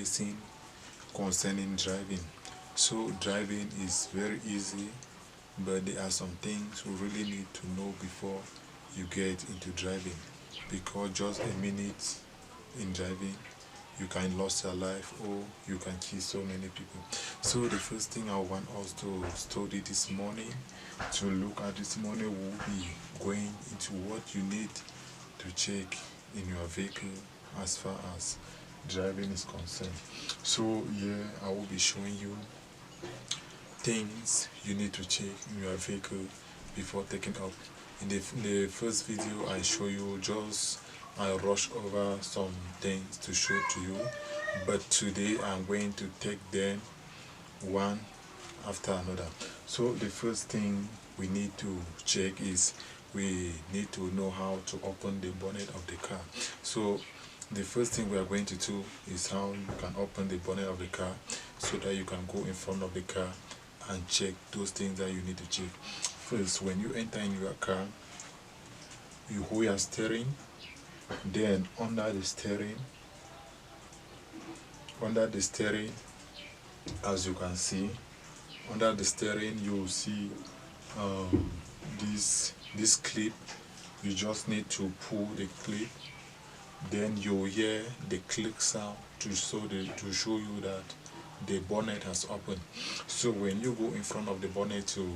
facing concerning driving. So driving is very easy, but there are some things you really need to know before you get into driving, because just a minute in driving you can lose your life or you can kill so many people. So the first thing I want us to study this morning, to look at this morning, will be going into what you need to check in your vehicle as far as driving is concerned. So here I will be showing you things you need to check in your vehicle before taking up. In the first video I show you, just I rush over some things to show to you, but today I'm going to take them one after another. So the first thing we need to check is we need to know how to open the bonnet of the car. So the first thing we are going to do is how you can open the bonnet of the car, so that you can go in front of the car and check those things that you need to check. First, when you enter in your car, you hold your steering, then under the steering, as you can see, under the steering you will see this clip. You just need to pull the clip, then you hear the click sound to show you that the bonnet has opened. So when you go in front of the bonnet to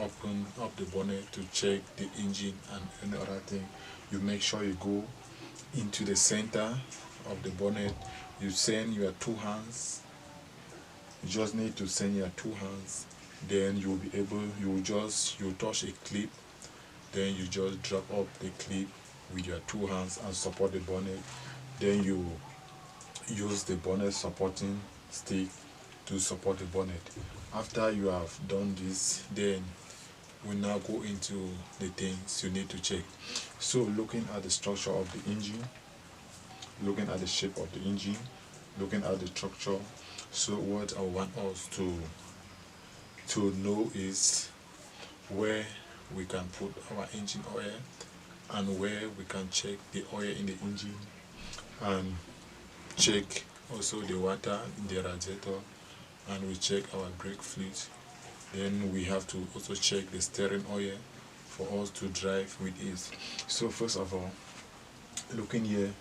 open up the bonnet to check the engine and any other thing, you make sure you go into the center of the bonnet. You send your two hands. You just need to send your two hands, then you'll be able, you touch a clip, then you just drop up the clip with your two hands and support the bonnet. Then you use the bonnet supporting stick to support the bonnet. After you have done this, then we now go into the things you need to check. So looking at the structure of the engine, looking at the shape of the engine, looking at the structure. So what I want us to know is where we can put our engine oil and where we can check the oil in the engine, and check also the water in the radiator, and we check our brake fluid. Then we have to also check the steering oil for us to drive with ease. So first of all, looking here,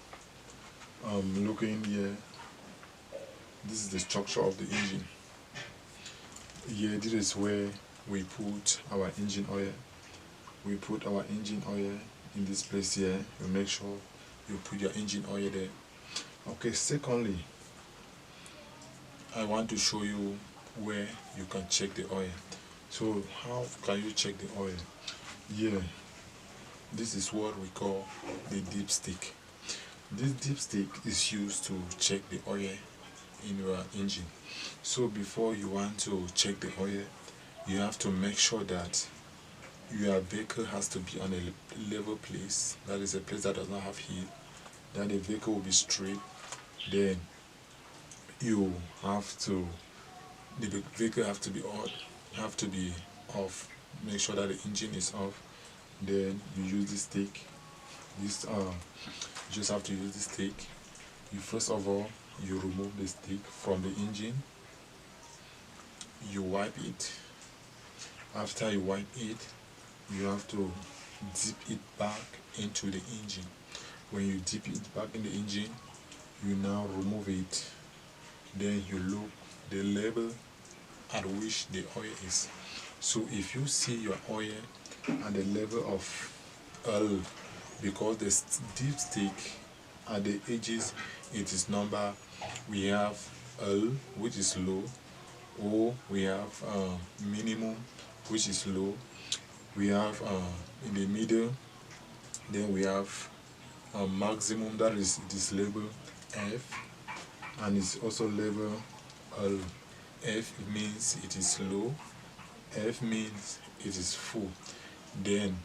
this is the structure of the engine. Here, this is where we put our engine oil. We put our engine oil in this place here. You make sure you put your engine oil there. Okay, secondly, I want to show you where you can check the oil. So how can you check the oil? Yeah, this is what we call the dipstick. This dipstick is used to check the oil in your engine. So before you want to check the oil, you have to make sure that your vehicle has to be on a level place, that is a place that does not have heat, that the vehicle will be straight. Then you have to, the vehicle have to be off. Make sure that the engine is off. Then you use this stick. You just have to use the stick. You first of all, you remove the stick from the engine. You wipe it. After you wipe it, you have to dip it back into the engine. When you dip it back in the engine, you now remove it. Then you look the level at which the oil is. So if you see your oil at the level of L, because the dipstick at the edges it is number, we have L, which is low, O, we have minimum, which is low, we have in the middle, then we have maximum, that is this label F, and it's also label L. F means it is low, F means it is full. Then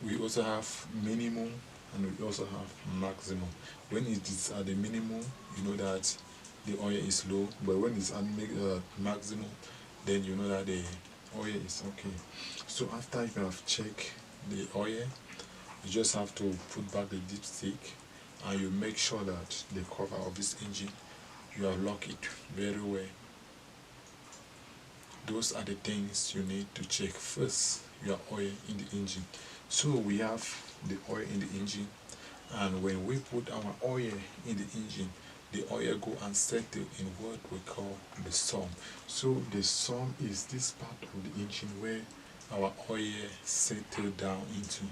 we also have minimum and we also have maximum. When it is at the minimum, you know that the oil is low, but when it's at maximum, then you know that the oil is okay. So after you have checked the oil, you just have to put back the dipstick, and you make sure that the cover of this engine, you have locked it very well. Those are the things you need to check. First, your oil in the engine. So we have the oil in the engine, and when we put our oil in the engine, the oil go and settle in what we call the sum. So the sum is this part of the engine where our oil settle down into.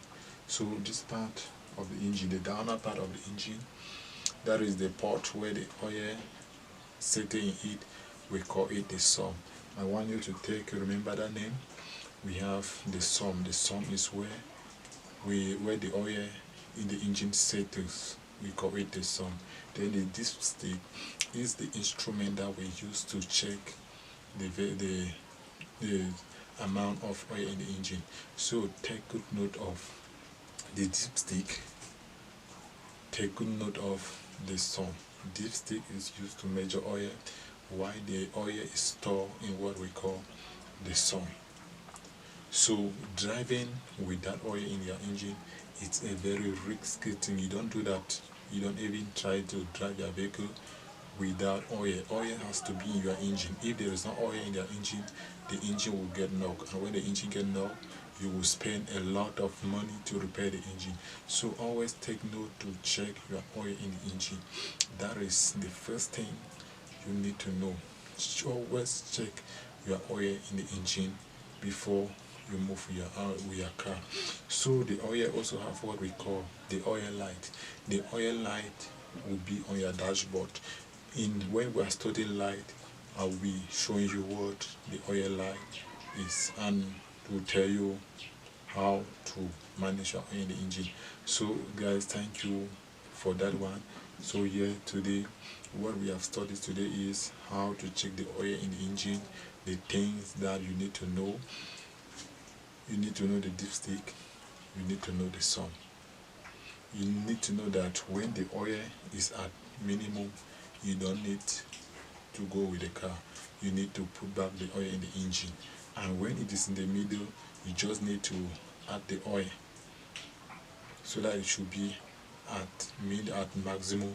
So this part of the engine, the downer part of the engine, that is the part where the oil settle in it, we call it the sum. I want you to remember that name. We have the sum. The sum is where the oil in the engine settles. We call it the sum. Then the dipstick is the instrument that we use to check the amount of oil in the engine. So take good note of the dipstick. Take good note of the sum. Dipstick is used to measure oil, while the oil is stored in what we call the sum. So driving with that oil in your engine, it's a very risky thing. You don't do that. You don't even try to drive your vehicle without oil. Oil has to be in your engine. If there is no oil in your engine, the engine will get knocked, and when the engine get knocked, you will spend a lot of money to repair the engine. So always take note to check your oil in the engine. That is the first thing you need to know. Always check your oil in the engine before you move with your car. So the oil also have what we call the oil light. The oil light will be on your dashboard. When we are studying light, I will be showing you what the oil light is, and will tell you how to manage your oil in the engine. So guys, thank you for that one. So here today, what we have studied today is how to check the oil in the engine, the things that you need to know. You need to know the dipstick, you need to know the sum. You need to know that when the oil is at minimum, you don't need to go with the car. You need to put back the oil in the engine. And when it is in the middle, you just need to add the oil so that it should be at maximum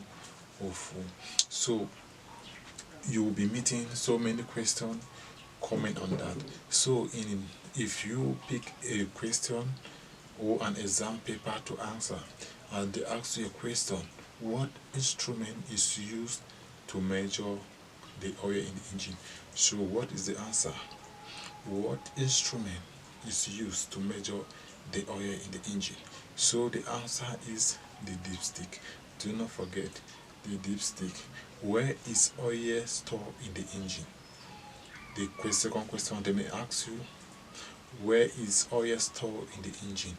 or full. So you will be meeting so many questions. Comment on that. So if you pick a question or an exam paper to answer, and they ask you a question, what instrument is used to measure the oil in the engine? So what is the answer? What instrument is used to measure the oil in the engine? So the answer is the dipstick. Do not forget the dipstick. Where is oil stored in the engine? The second question they may ask you, where is oil stored in the engine?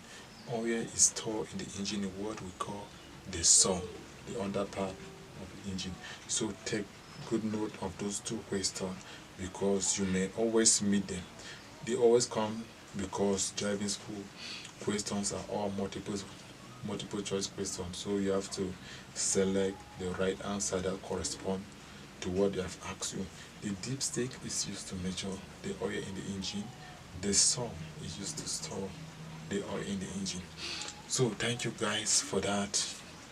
Oil is stored in the engine in what we call the sum, the under part of the engine. So take good note of those two questions, because you may always meet them. They always come because driving school questions are all multiple choice questions. So you have to select the right answer that corresponds to what they have asked you. The dipstick is used to measure the oil in the engine. The sum is used to store the oil in the engine. So thank you guys for that.